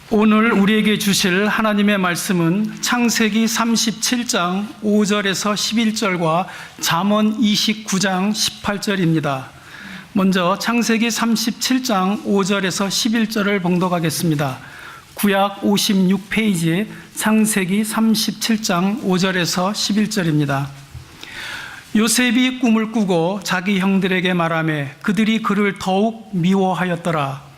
오늘 우리에게 주실 하나님의 말씀은 창세기 37장 5절에서 11절과 잠언 29장 18절입니다. 먼저 창세기 37장 5절에서 11절을 봉독하겠습니다. 구약 56페이지 창세기 37장 5절에서 11절입니다. 요셉이 꿈을 꾸고 자기 형들에게 말하매 그들이 그를 더욱 미워하였더라.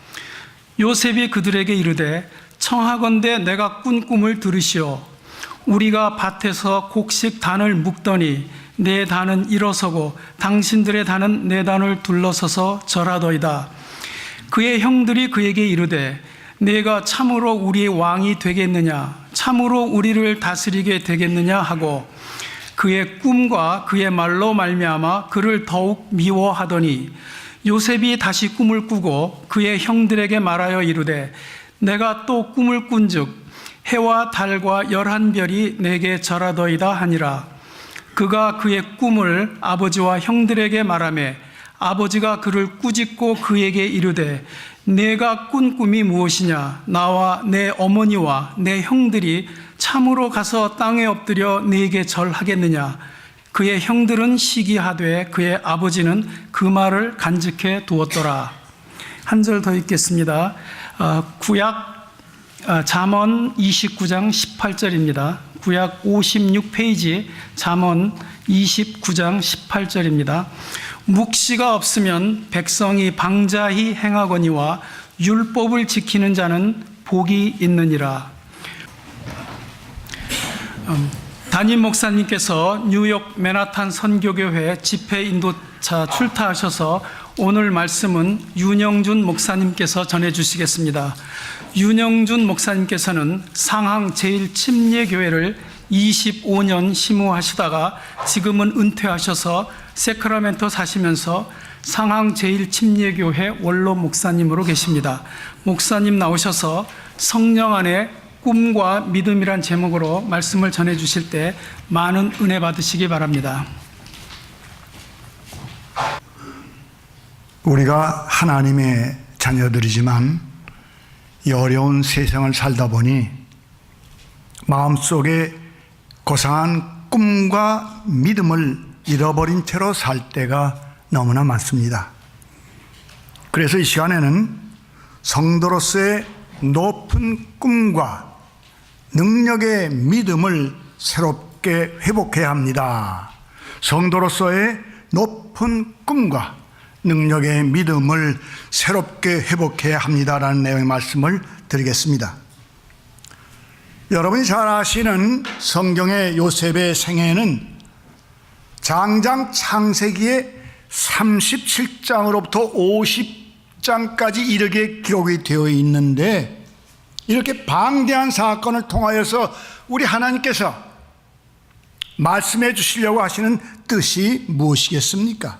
요셉이 그들에게 이르되 청하건대 내가 꾼 꿈을 들으시오. 우리가 밭에서 곡식 단을 묶더니 내 단은 일어서고 당신들의 단은 내 단을 둘러서서 절하더이다. 그의 형들이 그에게 이르되 내가 참으로 우리의 왕이 되겠느냐, 참으로 우리를 다스리게 되겠느냐 하고 그의 꿈과 그의 말로 말미암아 그를 더욱 미워하더니 요셉이 다시 꿈을 꾸고 그의 형들에게 말하여 이르되 내가 또 꿈을 꾼즉 해와 달과 11별이 내게 절하더이다 하니라. 그가 그의 꿈을 아버지와 형들에게 말하매 아버지가 그를 꾸짖고 그에게 이르되 내가 꾼 꿈이 무엇이냐? 나와 내 어머니와 내 형들이 참으로 가서 땅에 엎드려 네게 절하겠느냐? 그의 형들은 시기하되 그의 아버지는 그 말을 간직해 두었더라. 한 절 더 읽겠습니다. 구약 잠언 29장 18절입니다. 구약 56페이지 잠언 29장 18절입니다. 묵시가 없으면 백성이 방자히 행하거니와 율법을 지키는 자는 복이 있느니라. 담임 목사님께서 뉴욕 맨하탄 선교교회 집회 인도차 출타하셔서 오늘 말씀은 윤영준 목사님께서 전해주시겠습니다. 윤영준 목사님께서는 상항 제1침례교회를 25년 심호하시다가 지금은 은퇴하셔서 세크라멘토 사시면서 상항 제1침례교회 원로 목사님으로 계십니다. 목사님 나오셔서 성령 안에 꿈과 믿음이란 제목으로 말씀을 전해주실 때 많은 은혜 받으시기 바랍니다. 우리가 하나님의 자녀들이지만 이 어려운 세상을 살다 보니 마음속에 고상한 꿈과 믿음을 잃어버린 채로 살 때가 너무나 많습니다. 그래서 이 시간에는 성도로서의 높은 꿈과 능력의 믿음을 새롭게 회복해야 합니다. 성도로서의 높은 꿈과 능력의 믿음을 새롭게 회복해야 합니다라는 내용의 말씀을 드리겠습니다. 여러분이 잘 아시는 성경의 요셉의 생애는 장장 창세기의 37장으로부터 50장까지 이르게 기록이 되어 있는데 이렇게 방대한 사건을 통하여서 우리 하나님께서 말씀해 주시려고 하시는 뜻이 무엇이겠습니까?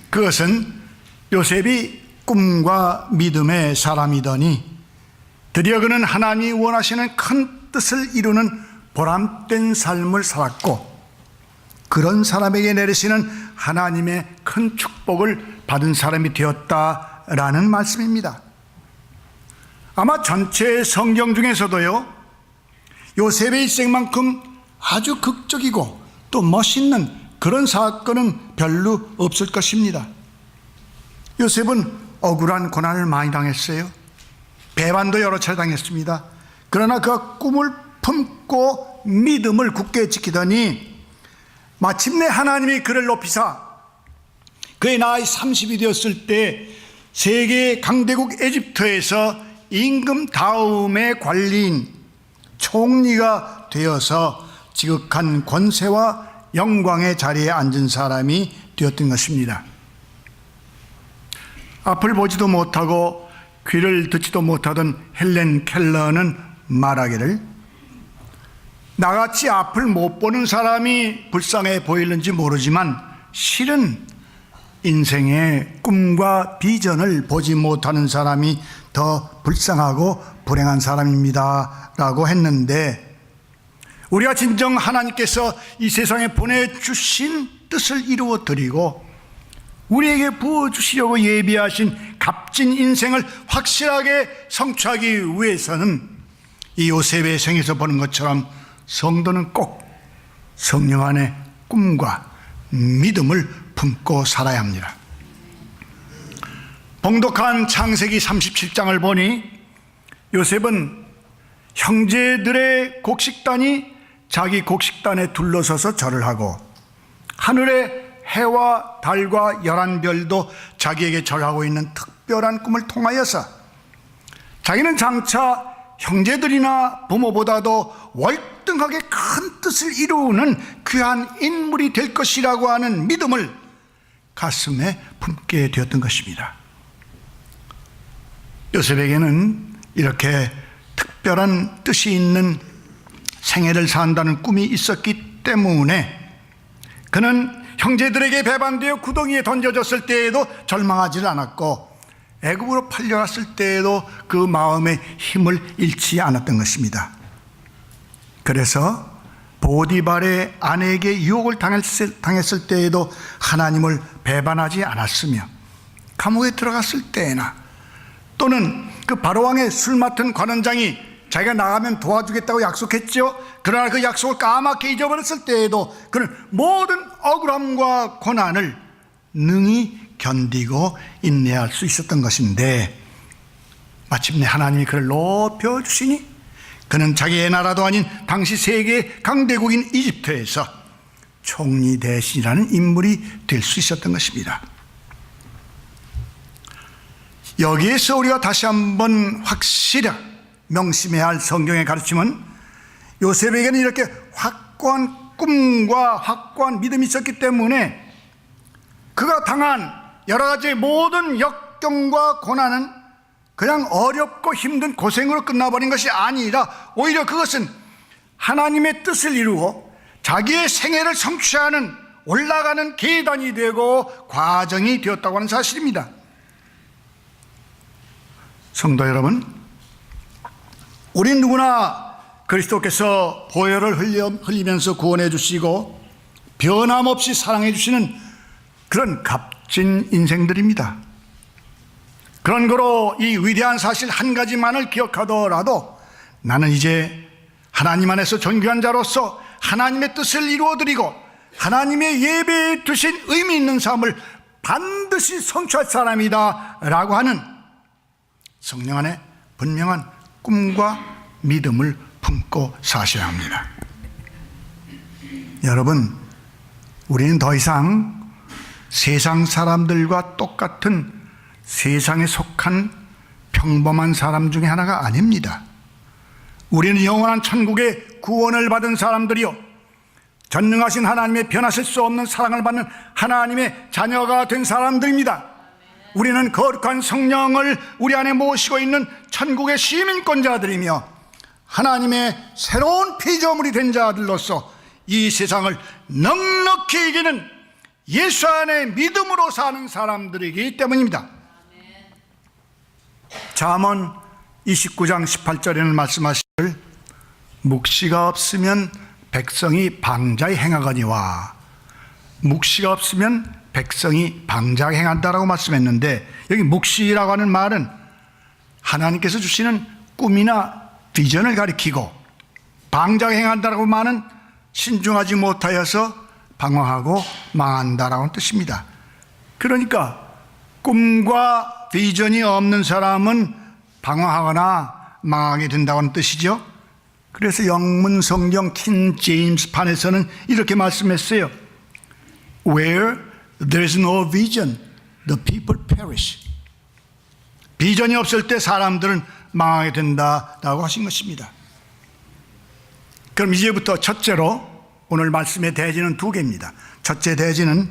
그것은 요셉이 꿈과 믿음의 사람이더니 드디어 그는 하나님이 원하시는 큰 뜻을 이루는 보람된 삶을 살았고 그런 사람에게 내리시는 하나님의 큰 축복을 받은 사람이 되었다라는 말씀입니다. 아마 전체 성경 중에서도요, 요셉의 일생만큼 아주 극적이고 또 멋있는 그런 사건은 별로 없을 것입니다. 요셉은 억울한 고난을 많이 당했어요. 배반도 여러 차례 당했습니다. 그러나 그가 꿈을 품고 믿음을 굳게 지키더니 마침내 하나님이 그를 높이사 그의 나이 30이 되었을 때 세계 강대국 에집트에서 임금 다음의 관리인 총리가 되어서 지극한 권세와 영광의 자리에 앉은 사람이 되었던 것입니다. 앞을 보지도 못하고 귀를 듣지도 못하던 헬렌 켈러는 말하기를 나같이 앞을 못 보는 사람이 불쌍해 보이는지 모르지만 실은 인생의 꿈과 비전을 보지 못하는 사람이 더 불쌍하고 불행한 사람입니다 라고 했는데 우리가 진정 하나님께서 이 세상에 보내주신 뜻을 이루어 드리고 우리에게 부어주시려고 예비하신 값진 인생을 확실하게 성취하기 위해서는 이 요셉의 생에서 보는 것처럼 성도는 꼭 성령 안에 꿈과 믿음을 품고 살아야 합니다. 봉독한 창세기 37장을 보니 요셉은 형제들의 곡식단이 자기 곡식단에 둘러서서 절을 하고 하늘의 해와 달과 11별도 자기에게 절하고 있는 특별한 꿈을 통하여서 자기는 장차 형제들이나 부모보다도 월등하게 큰 뜻을 이루는 귀한 인물이 될 것이라고 하는 믿음을 가슴에 품게 되었던 것입니다. 요셉에게는 이렇게 특별한 뜻이 있는 생애를 산다는 꿈이 있었기 때문에 그는 형제들에게 배반되어 구덩이에 던져졌을 때에도 절망하지 않았고 애굽으로 팔려갔을 때에도 그 마음의 힘을 잃지 않았던 것입니다. 그래서 보디발의 아내에게 유혹을 당했을 때에도 하나님을 배반하지 않았으며 감옥에 들어갔을 때나 또는 그 바로왕의 술 맡은 관원장이 자기가 나가면 도와주겠다고 약속했죠. 그러나 그 약속을 까맣게 잊어버렸을 때에도 그는 모든 억울함과 고난을 능히 견디고 인내할 수 있었던 것인데 마침내 하나님이 그를 높여주시니 그는 자기의 나라도 아닌 당시 세계 강대국인 이집트에서 총리 대신이라는 인물이 될 수 있었던 것입니다. 여기에서 우리가 다시 한번 확실히 명심해야 할 성경의 가르침은 요셉에게는 이렇게 확고한 꿈과 확고한 믿음이 있었기 때문에 그가 당한 여러 가지 모든 역경과 고난은 그냥 어렵고 힘든 고생으로 끝나버린 것이 아니라 오히려 그것은 하나님의 뜻을 이루고 자기의 생애를 성취하는 올라가는 계단이 되고 과정이 되었다고 하는 사실입니다. 성도 여러분, 우리 누구나 그리스도께서 보혈을 흘리면서 구원해 주시고 변함없이 사랑해 주시는 그런 값진 인생들입니다. 그런 거로 이 위대한 사실 한 가지만을 기억하더라도 나는 이제 하나님 안에서 존귀한 자로서 하나님의 뜻을 이루어드리고 하나님의 예배에 두신 의미 있는 삶을 반드시 성취할 사람이다 라고 하는 성령 안에 분명한 꿈과 믿음을 품고 사셔야 합니다. 여러분, 우리는 더 이상 세상 사람들과 똑같은 세상에 속한 평범한 사람 중에 하나가 아닙니다. 우리는 영원한 천국의 구원을 받은 사람들이요, 전능하신 하나님의 변하실 수 없는 사랑을 받는 하나님의 자녀가 된 사람들입니다. 우리는 거룩한 성령을 우리 안에 모시고 있는 천국의 시민권자들이며 하나님의 새로운 피조물이 된 자들로서 이 세상을 넉넉히 이기는 예수 안에 믿음으로 사는 사람들이기 때문입니다. 잠언 29장 18절에는 말씀하시길 묵시가 없으면 백성이 방자히 행하거니와 묵시가 없으면 백성이 방자히 행한다라고 말씀했는데 여기 묵시라고 하는 말은 하나님께서 주시는 꿈이나 비전을 가리키고 방자히 행한다라고 말은 신중하지 못하여서 방황하고 망한다라고 하는 뜻입니다. 그러니까 꿈과 비전이 없는 사람은 방황하거나 망하게 된다고 하는 뜻이죠. 그래서 영문 성경 킹 제임스 판에서는 이렇게 말씀했어요. Where there is no vision, the people perish. 비전이 없을 때 사람들은 망하게 된다라고 하신 것입니다. 그럼 이제부터 첫째로 오늘 말씀의 대지는 두 개입니다. 첫째 대지는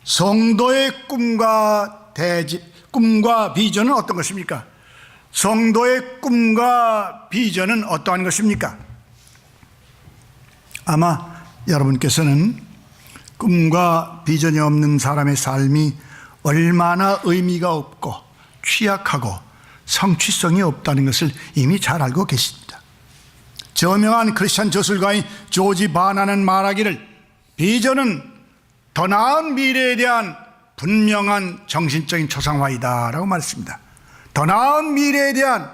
성도의 꿈과 비전은 어떤 것입니까? 성도의 꿈과 비전은 어떠한 것입니까? 아마 여러분께서는 꿈과 비전이 없는 사람의 삶이 얼마나 의미가 없고 취약하고 성취성이 없다는 것을 이미 잘 알고 계십니다. 저명한 크리스찬 저술가인 조지 바나는 말하기를 비전은 더 나은 미래에 대한 분명한 정신적인 초상화이다라고 말했습니다. 더 나은 미래에 대한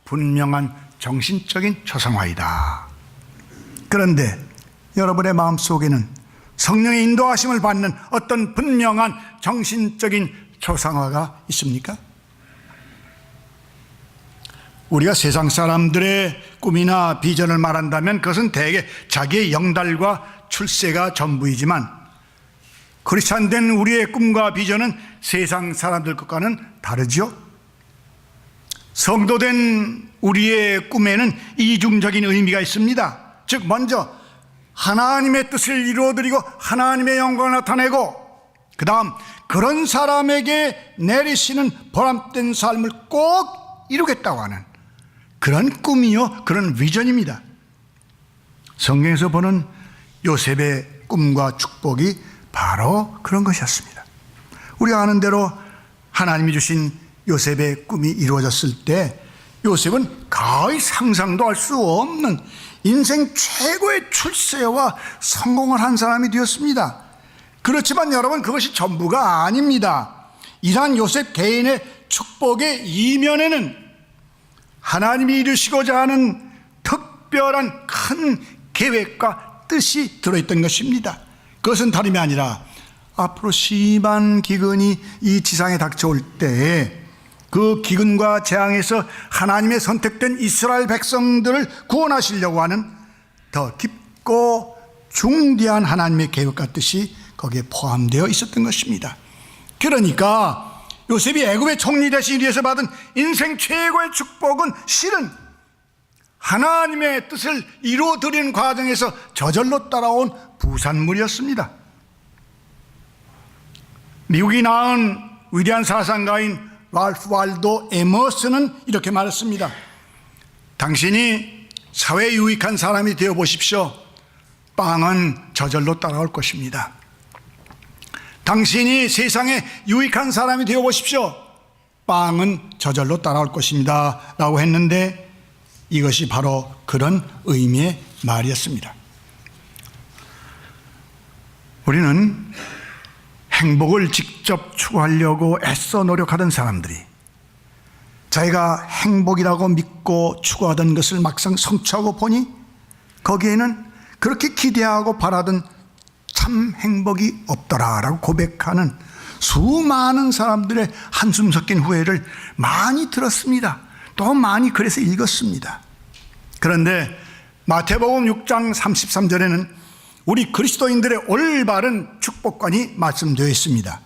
분명한 정신적인 초상화이다. 그런데 여러분의 마음속에는 성령의 인도하심을 받는 어떤 분명한 정신적인 초상화가 있습니까? 우리가 세상 사람들의 꿈이나 비전을 말한다면 그것은 대개 자기의 영달과 출세가 전부이지만, 크리스찬된 우리의 꿈과 비전은 세상 사람들 것과는 다르죠. 성도된 우리의 꿈에는 이중적인 의미가 있습니다. 즉, 먼저 하나님의 뜻을 이루어드리고 하나님의 영광을 나타내고, 그 다음 그런 사람에게 내리시는 보람된 삶을 꼭 이루겠다고 하는 그런 꿈이요, 그런 비전입니다. 성경에서 보는 요셉의 꿈과 축복이 바로 그런 것이었습니다. 우리가 아는 대로 하나님이 주신 요셉의 꿈이 이루어졌을 때 요셉은 거의 상상도 할 수 없는 인생 최고의 출세와 성공을 한 사람이 되었습니다. 그렇지만 여러분, 그것이 전부가 아닙니다. 이러한 요셉 개인의 축복의 이면에는 하나님이 이루시고자 하는 특별한 큰 계획과 뜻이 들어있던 것입니다. 그것은 다름이 아니라 앞으로 심한 기근이 이 지상에 닥쳐올 때에 그 기근과 재앙에서 하나님의 선택된 이스라엘 백성들을 구원하시려고 하는 더 깊고 중대한 하나님의 계획과 뜻이 거기에 포함되어 있었던 것입니다. 그러니까 요셉이 애굽의 총리 되시기 위해서 받은 인생 최고의 축복은 실은 하나님의 뜻을 이루어드리는 과정에서 저절로 따라온 부산물이었습니다. 미국이 낳은 위대한 사상가인 랄프 waldo 에머슨은 이렇게 말했습니다. 당신이 사회에 유익한 사람이 되어 보십시오. 빵은 저절로 따라올 것입니다. 당신이 세상에 유익한 사람이 되어 보십시오. 빵은 저절로 따라올 것입니다 라고 했는데, 이것이 바로 그런 의미의 말이었습니다. 우리는 행복을 직접 추구하려고 애써 노력하던 사람들이 자기가 행복이라고 믿고 추구하던 것을 막상 성취하고 보니 거기에는 그렇게 기대하고 바라던 참 행복이 없더라라고 고백하는 수많은 사람들의 한숨 섞인 후회를 많이 들었습니다. 또 많이 그래서 읽었습니다. 그런데 마태복음 6장 33절에는 우리 그리스도인들의 올바른 축복관이 말씀되어 있습니다.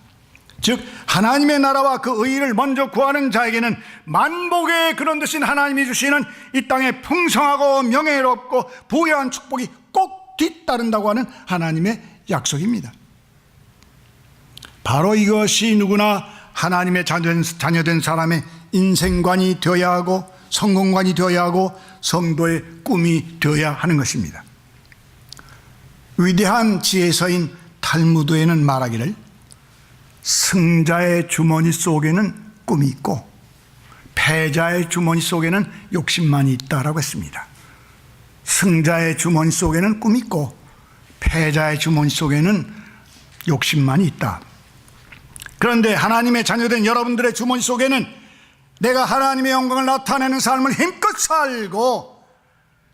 즉 하나님의 나라와 그 의를 먼저 구하는 자에게는 만복의 그런 되신 하나님이 주시는 이 땅에 풍성하고 명예롭고 부유한 축복이 꼭 뒤따른다고 하는 하나님의 약속입니다. 바로 이것이 누구나 하나님의 자녀된 사람의 인생관이 되어야 하고 성공관이 되어야 하고 성도의 꿈이 되어야 하는 것입니다. 위대한 지혜서인 탈무드에는 말하기를 승자의 주머니 속에는 꿈이 있고 패자의 주머니 속에는 욕심만이 있다라고 했습니다. 승자의 주머니 속에는 꿈이 있고 패자의 주머니 속에는 욕심만이 있다. 그런데 하나님의 자녀된 여러분들의 주머니 속에는 내가 하나님의 영광을 나타내는 삶을 힘껏 살고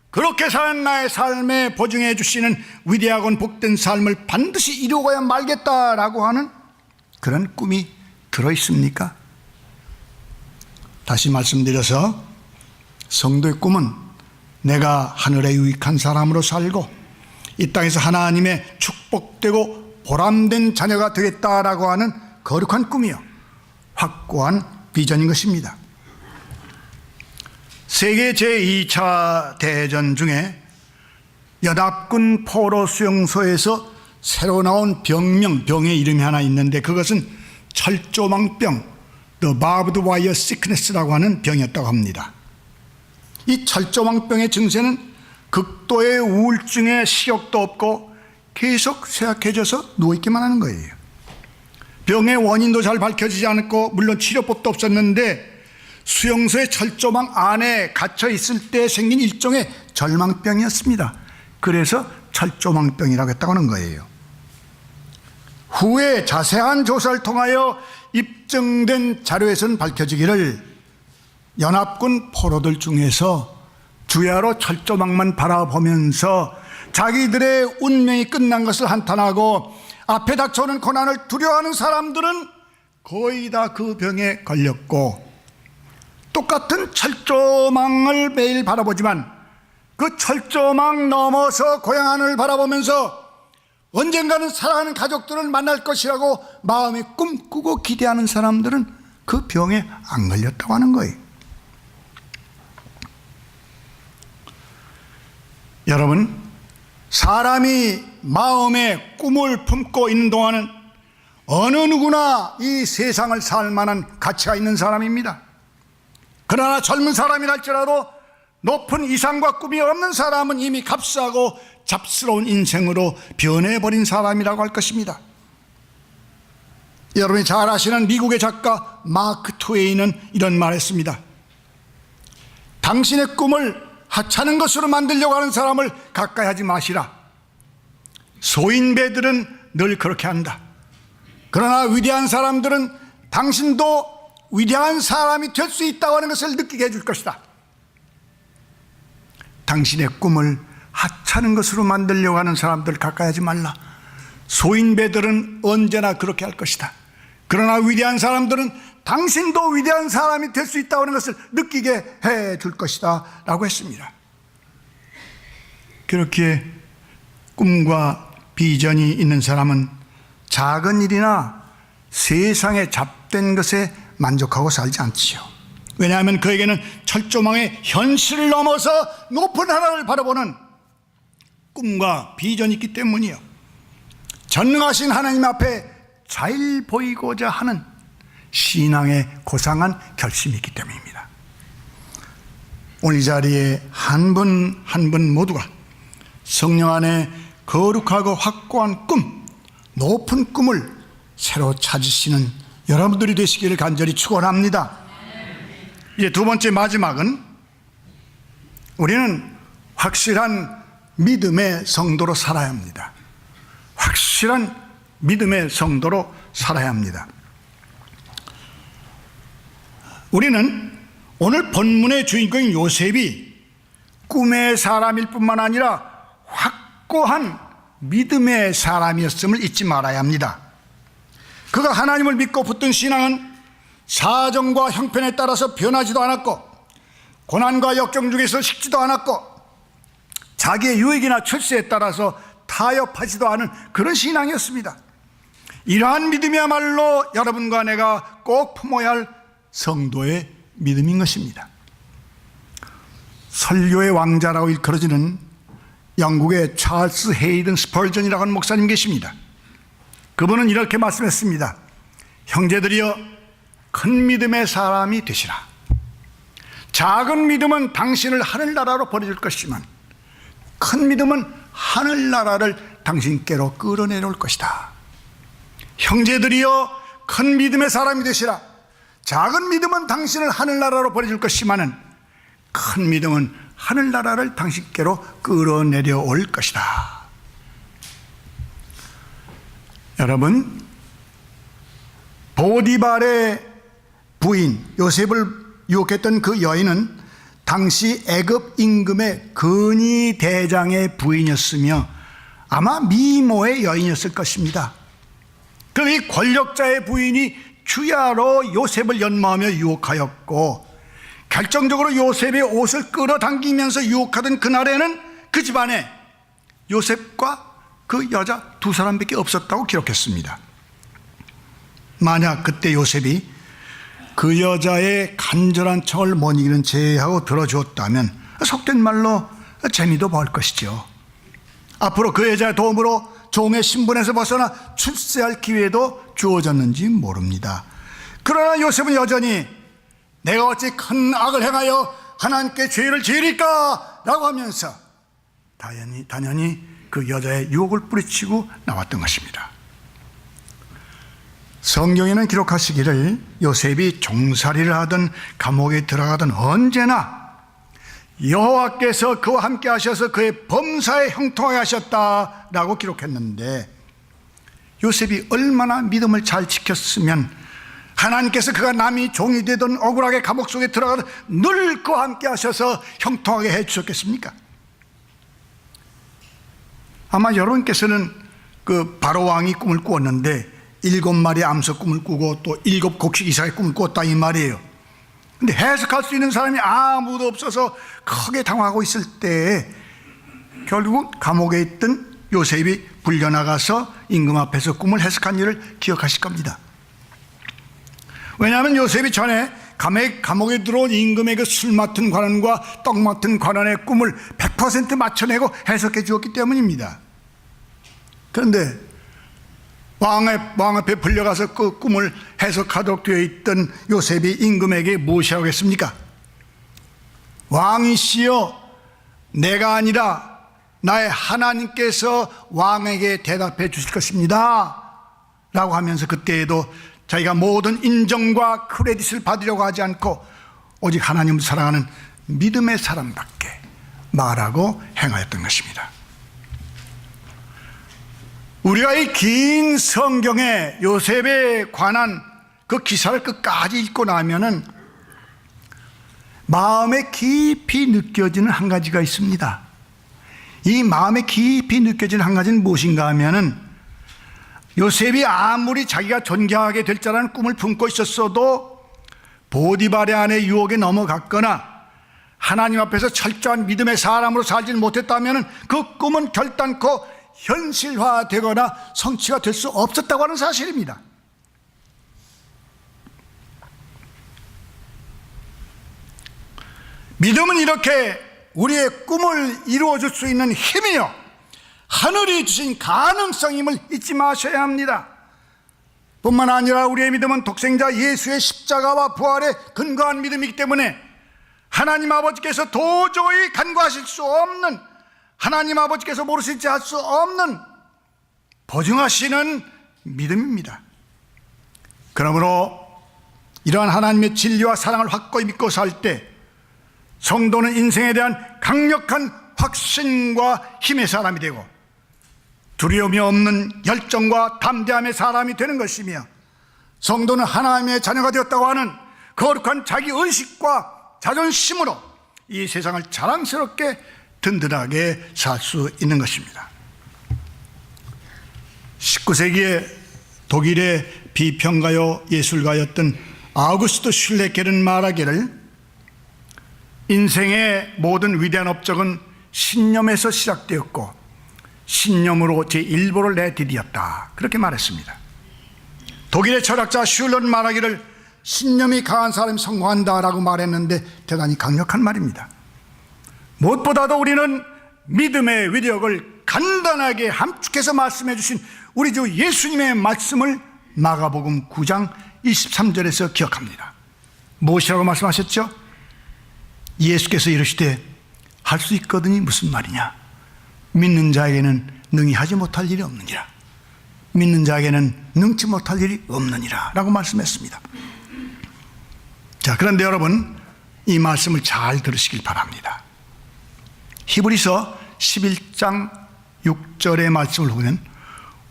그렇게 사는 나의 삶에 보증해 주시는 위대하고 복된 삶을 반드시 이루어야 말겠다라고 하는 그런 꿈이 들어있습니까? 다시 말씀드려서 성도의 꿈은 내가 하늘에 유익한 사람으로 살고 이 땅에서 하나님의 축복되고 보람된 자녀가 되겠다라고 하는 거룩한 꿈이요 확고한 비전인 것입니다. 세계 제2차 대전 중에 연합군 포로 수용소에서 새로 나온 병의 이름이 하나 있는데 그것은 철조망병, The Barbed Wire Sickness라고 하는 병이었다고 합니다. 이 철조망병의 증세는 극도의 우울증에 식욕도 없고 계속 쇠약해져서 누워있기만 하는 거예요. 병의 원인도 잘 밝혀지지 않았고 물론 치료법도 없었는데 수용소의 철조망 안에 갇혀 있을 때 생긴 일종의 절망병이었습니다. 그래서 철조망병이라고 했다고 하는 거예요. 후에 자세한 조사를 통하여 입증된 자료에서는 밝혀지기를 연합군 포로들 중에서 주야로 철조망만 바라보면서 자기들의 운명이 끝난 것을 한탄하고 앞에 닥쳐오는 고난을 두려워하는 사람들은 거의 다 그 병에 걸렸고, 똑같은 철조망을 매일 바라보지만 그 철조망 넘어서 고향 하늘을 바라보면서 언젠가는 사랑하는 가족들을 만날 것이라고 마음에 꿈꾸고 기대하는 사람들은 그 병에 안 걸렸다고 하는 거예요. 여러분, 사람이 마음에 꿈을 품고 있는 동안은 어느 누구나 이 세상을 살 만한 가치가 있는 사람입니다. 그러나 젊은 사람이랄지라도 높은 이상과 꿈이 없는 사람은 이미 값싸고 잡스러운 인생으로 변해버린 사람이라고 할 것입니다. 여러분이 잘 아시는 미국의 작가 마크 트웨이는 이런 말을 했습니다. 당신의 꿈을 하찮은 것으로 만들려고 하는 사람을 가까이 하지 마시라. 소인배들은 늘 그렇게 한다. 그러나 위대한 사람들은 당신도 위대한 사람이 될 수 있다고 하는 것을 느끼게 해줄 것이다. 당신의 꿈을 하찮은 것으로 만들려고 하는 사람들 가까이 하지 말라. 소인배들은 언제나 그렇게 할 것이다. 그러나 위대한 사람들은 당신도 위대한 사람이 될 수 있다고 하는 것을 느끼게 해줄 것이다 라고 했습니다. 그렇게 꿈과 비전이 있는 사람은 작은 일이나 세상에 잡된 것에 만족하고 살지 않지요. 왜냐하면 그에게는 철조망의 현실을 넘어서 높은 하나를 바라보는 꿈과 비전이 있기 때문이요. 전능하신 하나님 앞에 잘 보이고자 하는 신앙의 고상한 결심이 있기 때문입니다. 오늘 이 자리에 한 분 한 분 모두가 성령 안에 거룩하고 확고한 꿈, 높은 꿈을 새로 찾으시는 여러분들이 되시기를 간절히 축원합니다. 이제 두 번째 마지막은 우리는 확실한 믿음의 성도로 살아야 합니다. 확실한 믿음의 성도로 살아야 합니다. 우리는 오늘 본문의 주인공인 요셉이 꿈의 사람일 뿐만 아니라 확고한 믿음의 사람이었음을 잊지 말아야 합니다. 그가 하나님을 믿고 붙든 신앙은 사정과 형편에 따라서 변하지도 않았고, 고난과 역경 중에서 식지도 않았고, 자기의 유익이나 출세에 따라서 타협하지도 않은 그런 신앙이었습니다. 이러한 믿음이야말로 여러분과 내가 꼭 품어야 할 성도의 믿음인 것입니다. 설교의 왕자라고 일컬어지는 영국의 찰스 헤이든 스펄전이라고 하는 목사님 계십니다. 그분은 이렇게 말씀했습니다. 형제들이여, 큰 믿음의 사람이 되시라. 작은 믿음은 당신을 하늘나라로 버려줄 것이지만 큰 믿음은 하늘나라를 당신께로 끌어내려올 것이다. 형제들이여, 큰 믿음의 사람이 되시라. 작은 믿음은 당신을 하늘나라로 버려줄 것이지만 큰 믿음은 하늘나라를 당신께로 끌어내려올 것이다. 여러분, 보디발의 부인 요셉을 유혹했던 그 여인은 당시 애굽 임금의 근위 대장의 부인이었으며 아마 미모의 여인이었을 것입니다. 그 이 권력자의 부인이 주야로 요셉을 연마하며 유혹하였고, 결정적으로 요셉의 옷을 끌어당기면서 유혹하던 그날에는 그 집안에 요셉과 그 여자 두 사람밖에 없었다고 기록했습니다. 만약 그때 요셉이 그 여자의 간절한 청을 못 이기는 제하고 들어주었다면 속된 말로 재미도 볼 것이죠. 앞으로 그 여자의 도움으로 종의 신분에서 벗어나 출세할 기회도 주어졌는지 모릅니다. 그러나 요셉은 여전히 내가 어찌 큰 악을 행하여 하나님께 죄를 지으리까 라고 하면서 단연히 그 여자의 유혹을 뿌리치고 나왔던 것입니다. 성경에는 기록하시기를 요셉이 종살이를 하든 감옥에 들어가든 언제나 여호와께서 그와 함께 하셔서 그의 범사에 형통하게 하셨다라고 기록했는데, 요셉이 얼마나 믿음을 잘 지켰으면 하나님께서 그가 남이 종이 되던 억울하게 감옥 속에 들어가도 늘 그와 함께 하셔서 형통하게 해 주셨겠습니까? 아마 여러분께서는 그 바로 왕이 꿈을 꾸었는데 7마리 암석 꿈을 꾸고 또 7 곡식 이삭의 꿈을 꾸었다 이 말이에요. 근데 해석할 수 있는 사람이 아무도 없어서 크게 당황하고 있을 때 결국 감옥에 있던 요셉이 불려나가서 임금 앞에서 꿈을 해석한 일을 기억하실 겁니다. 왜냐하면 요셉이 전에 감옥에 들어온 임금의 그 술 맡은 관원과 떡 맡은 관원의 꿈을 100% 맞춰내고 해석해 주었기 때문입니다. 그런데 왕 앞에 불려가서 그 꿈을 해석하도록 되어 있던 요셉이 임금에게 무엇이라고 했습니까? 왕이시여, 내가 아니라 나의 하나님께서 왕에게 대답해 주실 것입니다 라고 하면서 그때에도 자기가 모든 인정과 크레딧을 받으려고 하지 않고 오직 하나님을 사랑하는 믿음의 사람밖에 말하고 행하였던 것입니다. 우리가 이 긴 성경에 요셉에 관한 그 기사를 끝까지 읽고 나면은 마음에 깊이 느껴지는 한 가지가 있습니다. 이 마음에 깊이 느껴지는 한 가지는 무엇인가 하면은 요셉이 아무리 자기가 존경하게 될 자라는 꿈을 품고 있었어도 보디발의 아내 유혹에 넘어갔거나 하나님 앞에서 철저한 믿음의 사람으로 살지 못했다면 그 꿈은 결단코 현실화되거나 성취가 될 수 없었다고 하는 사실입니다. 믿음은 이렇게 우리의 꿈을 이루어줄 수 있는 힘이요 하늘이 주신 가능성임을 잊지 마셔야 합니다. 뿐만 아니라 우리의 믿음은 독생자 예수의 십자가와 부활에 근거한 믿음이기 때문에 하나님 아버지께서 도저히 간과하실 수 없는, 하나님 아버지께서 모르시지 할 수 없는 보증하시는 믿음입니다. 그러므로 이러한 하나님의 진리와 사랑을 확고히 믿고 살 때 성도는 인생에 대한 강력한 확신과 힘의 사람이 되고 두려움이 없는 열정과 담대함의 사람이 되는 것이며, 성도는 하나님의 자녀가 되었다고 하는 거룩한 자기 의식과 자존심으로 이 세상을 자랑스럽게 든든하게 살 수 있는 것입니다. 19세기에 독일의 비평가요 예술가였던 아우구스트 슐레케르는 말하기를 인생의 모든 위대한 업적은 신념에서 시작되었고 신념으로 제1보를 내디뎠다, 그렇게 말했습니다. 독일의 철학자 슐러는 말하기를 신념이 강한 사람이 성공한다라고 말했는데 대단히 강력한 말입니다. 무엇보다도 우리는 믿음의 위력을 간단하게 함축해서 말씀해 주신 우리 주 예수님의 말씀을 마가복음 9장 23절에서 기억합니다. 무엇이라고 말씀하셨죠? 예수께서 이르시되 할 수 있거든이 무슨 말이냐? 믿는 자에게는 능히 하지 못할 일이 없느니라. 믿는 자에게는 능치 못할 일이 없느니라 라고 말씀했습니다. 자, 그런데 여러분 이 말씀을 잘 들으시길 바랍니다. 히브리서 11장 6절의 말씀을 보면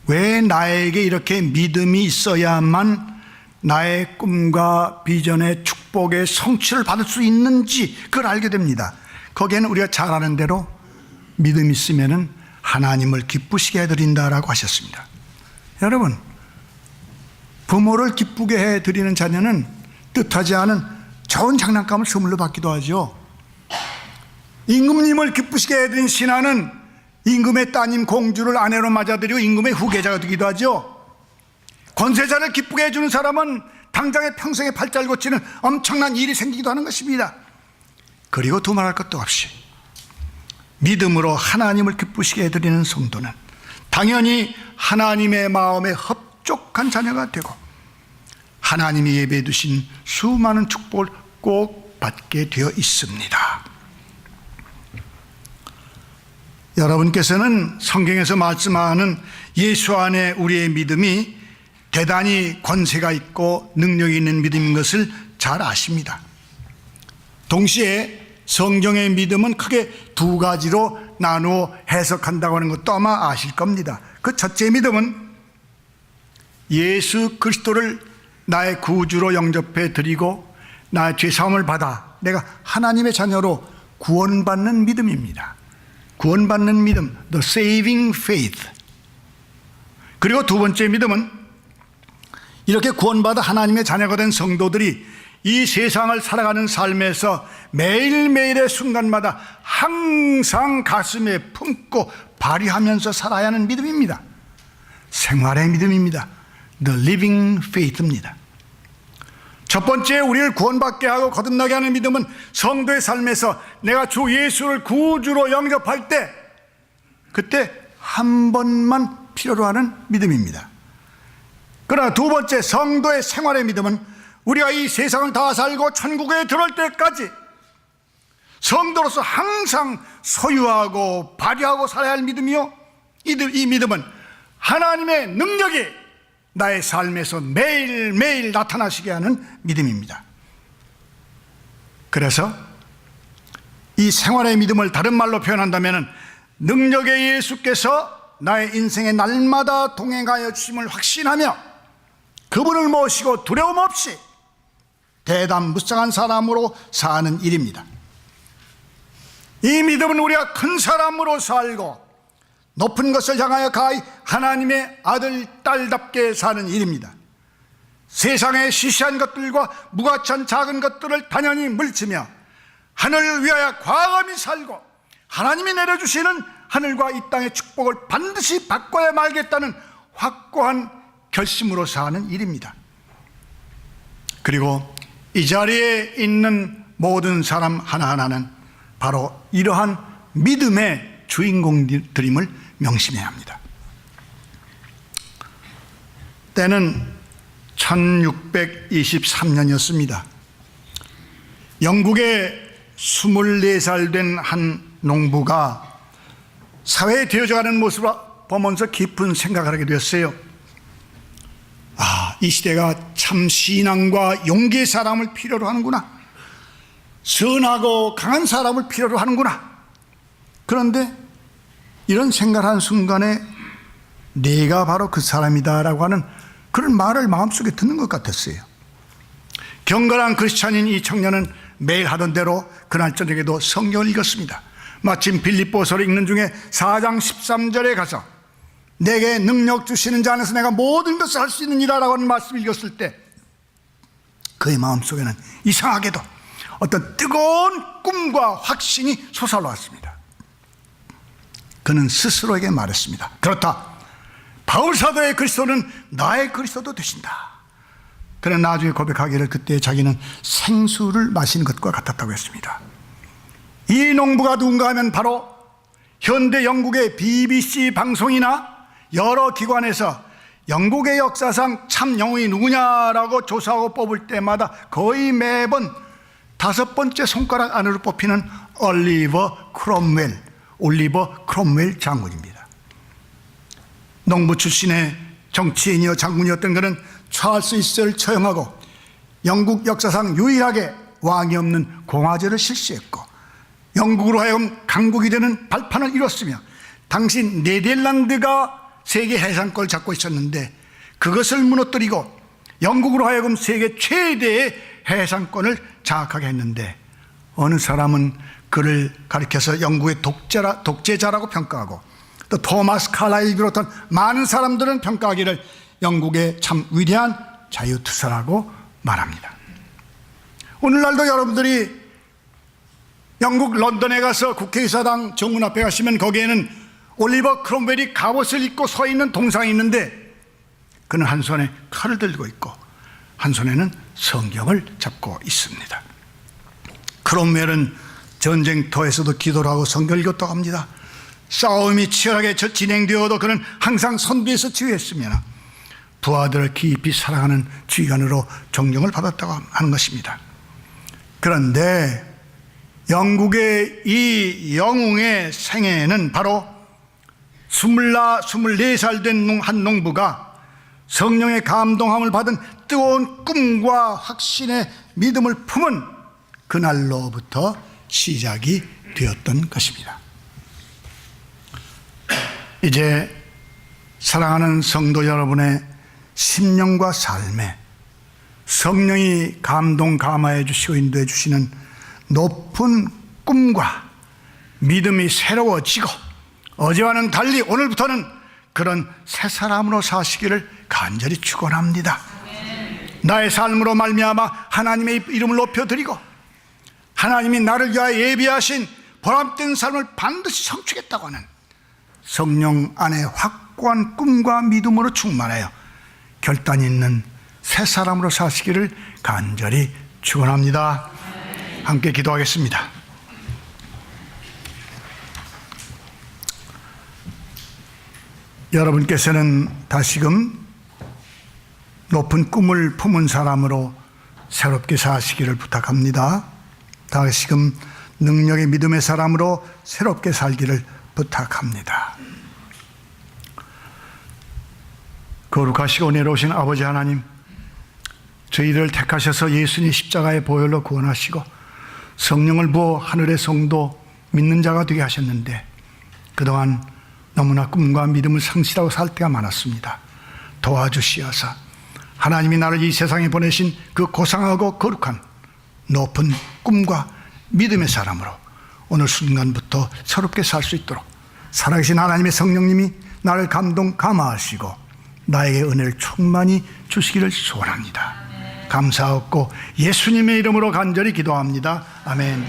왜 나에게 이렇게 믿음이 있어야만 나의 꿈과 비전의 축복의 성취를 받을 수 있는지 그걸 알게 됩니다. 거기에는 우리가 잘 아는 대로 믿음이 있으면 하나님을 기쁘시게 해드린다라고 하셨습니다. 여러분, 부모를 기쁘게 해드리는 자녀는 뜻하지 않은 좋은 장난감을 선물로 받기도 하죠. 임금님을 기쁘시게 해드린 신하는 임금의 따님 공주를 아내로 맞아들이고 임금의 후계자가 되기도 하죠. 권세자를 기쁘게 해주는 사람은 당장에 평생에 팔자를 고치는 엄청난 일이 생기기도 하는 것입니다. 그리고 두말할 것도 없이 믿음으로 하나님을 기쁘시게 해드리는 성도는 당연히 하나님의 마음에 흡족한 자녀가 되고 하나님이 예배해 두신 수많은 축복을 꼭 받게 되어 있습니다. 여러분께서는 성경에서 말씀하는 예수 안에 우리의 믿음이 대단히 권세가 있고 능력이 있는 믿음인 것을 잘 아십니다. 동시에 성경의 믿음은 크게 두 가지로 나누어 해석한다고 하는 것도 아마 아실 겁니다. 그 첫째 믿음은 예수 그리스도를 나의 구주로 영접해 드리고 나의 죄사함을 받아 내가 하나님의 자녀로 구원받는 믿음입니다. 구원받는 믿음, the saving faith. 그리고 두 번째 믿음은 이렇게 구원받아 하나님의 자녀가 된 성도들이 이 세상을 살아가는 삶에서 매일매일의 순간마다 항상 가슴에 품고 발휘하면서 살아야 하는 믿음입니다. 생활의 믿음입니다. The living faith입니다. 첫 번째, 우리를 구원받게 하고 거듭나게 하는 믿음은 성도의 삶에서 내가 주 예수를 구주로 영접할 때 그때 한 번만 필요로 하는 믿음입니다. 그러나 두 번째, 성도의 생활의 믿음은 우리가 이 세상을 다 살고 천국에 들어올 때까지 성도로서 항상 소유하고 발휘하고 살아야 할 믿음이요, 이 믿음은 하나님의 능력이 나의 삶에서 매일매일 나타나시게 하는 믿음입니다. 그래서 이 생활의 믿음을 다른 말로 표현한다면 능력의 예수께서 나의 인생의 날마다 동행하여 주심을 확신하며 그분을 모시고 두려움 없이 대담무쌍한 사람으로 사는 일입니다. 이 믿음은 우리가 큰 사람으로 살고 높은 것을 향하여 가히 하나님의 아들, 딸답게 사는 일입니다. 세상의 시시한 것들과 무가치한 작은 것들을 단연히 물리치며 하늘을 위하여 과감히 살고 하나님이 내려주시는 하늘과 이 땅의 축복을 반드시 바꿔야 말겠다는 확고한 결심으로 사는 일입니다. 그리고 이 자리에 있는 모든 사람 하나하나는 바로 이러한 믿음의 주인공들임을 명심해야 합니다. 때는 1623년이었습니다. 영국의 24살 된 한 농부가 사회에 되어져가는 모습을 보면서 깊은 생각을 하게 되었어요. 이 시대가 참 신앙과 용기의 사람을 필요로 하는구나. 선하고 강한 사람을 필요로 하는구나. 그런데 이런 생각을 한 순간에 내가 바로 그 사람이다라고 하는 그런 말을 마음속에 듣는 것 같았어요. 경건한 크리스찬인 이 청년은 매일 하던 대로 그날 저녁에도 성경을 읽었습니다. 마침 빌립보서를 읽는 중에 4장 13절에 가서 내게 능력 주시는 자 안에서 내가 모든 것을 할 수 있느니라라고 하는 말씀을 읽었을 때 그의 마음속에는 이상하게도 어떤 뜨거운 꿈과 확신이 솟아올랐습니다. 그는 스스로에게 말했습니다. 그렇다, 바울사도의 그리스도는 나의 그리스도도 되신다. 그는 나중에 고백하기를 그때 자기는 생수를 마시는 것과 같았다고 했습니다. 이 농부가 누군가 하면 바로 현대 영국의 BBC 방송이나 여러 기관에서 영국의 역사상 참 영웅이 누구냐라고 조사하고 뽑을 때마다 거의 매번 5번째 손가락 안으로 뽑히는 올리버 크롬웰 장군입니다. 농부 출신의 정치인이요 장군이었던 그는 찰스 1세를 처형하고 영국 역사상 유일하게 왕이 없는 공화제를 실시했고 영국으로 하여금 강국이 되는 발판을 이뤘으며 당시 네덜란드가 세계 해상권을 잡고 있었는데 그것을 무너뜨리고 영국으로 하여금 세계 최대의 해상권을 장악하게 했는데 어느 사람은 그를 가리켜서 영국의 독재자라고 평가하고 또 토마스 칼라일 비롯한 많은 사람들은 평가하기를 영국의 참 위대한 자유투사라고 말합니다. 오늘날도 여러분들이 영국 런던에 가서 국회의사당 정문 앞에 가시면 거기에는 올리버 크롬웰이 갑옷을 입고 서 있는 동상이 있는데 그는 한 손에 칼을 들고 있고 한 손에는 성경을 잡고 있습니다. 크롬웰은 전쟁터에서도 기도를 하고 성경을 읽었다고 합니다. 싸움이 치열하게 진행되어도 그는 항상 선두에서 지휘했으며 부하들을 깊이 사랑하는 지휘관으로 존경을 받았다고 하는 것입니다. 그런데 영국의 이 영웅의 생애는 바로 24살 된 한 농부가 성령의 감동함을 받은 뜨거운 꿈과 확신의 믿음을 품은 그날로부터 시작이 되었던 것입니다. 이제 사랑하는 성도 여러분의 심령과 삶에 성령이 감동 감화해 주시고 인도해 주시는 높은 꿈과 믿음이 새로워지고 어제와는 달리 오늘부터는 그런 새 사람으로 사시기를 간절히 축원합니다. 나의 삶으로 말미암아 하나님의 이름을 높여드리고 하나님이 나를 위하여 예비하신 보람된 삶을 반드시 성취하겠다고 하는 성령 안에 확고한 꿈과 믿음으로 충만하여 결단 있는 새 사람으로 사시기를 간절히 축원합니다. 함께 기도하겠습니다. 여러분께서는 다시금 높은 꿈을 품은 사람으로 새롭게 사시기를 부탁합니다. 다시금 능력의 믿음의 사람으로 새롭게 살기를 부탁합니다. 거룩하시고 은혜로우신 아버지 하나님, 저희를 택하셔서 예수님 십자가의 보혈로 구원하시고 성령을 부어 하늘의 성도 믿는 자가 되게 하셨는데 그동안 너무나 꿈과 믿음을 상실하고 살 때가 많았습니다. 도와주시어서 하나님이 나를 이 세상에 보내신 그 고상하고 거룩한 높은 꿈과 믿음의 사람으로 오늘 순간부터 새롭게 살 수 있도록 살아계신 하나님의 성령님이 나를 감동 감화하시고 나에게 은혜를 충만히 주시기를 소원합니다. 감사하고 예수님의 이름으로 간절히 기도합니다. 아멘.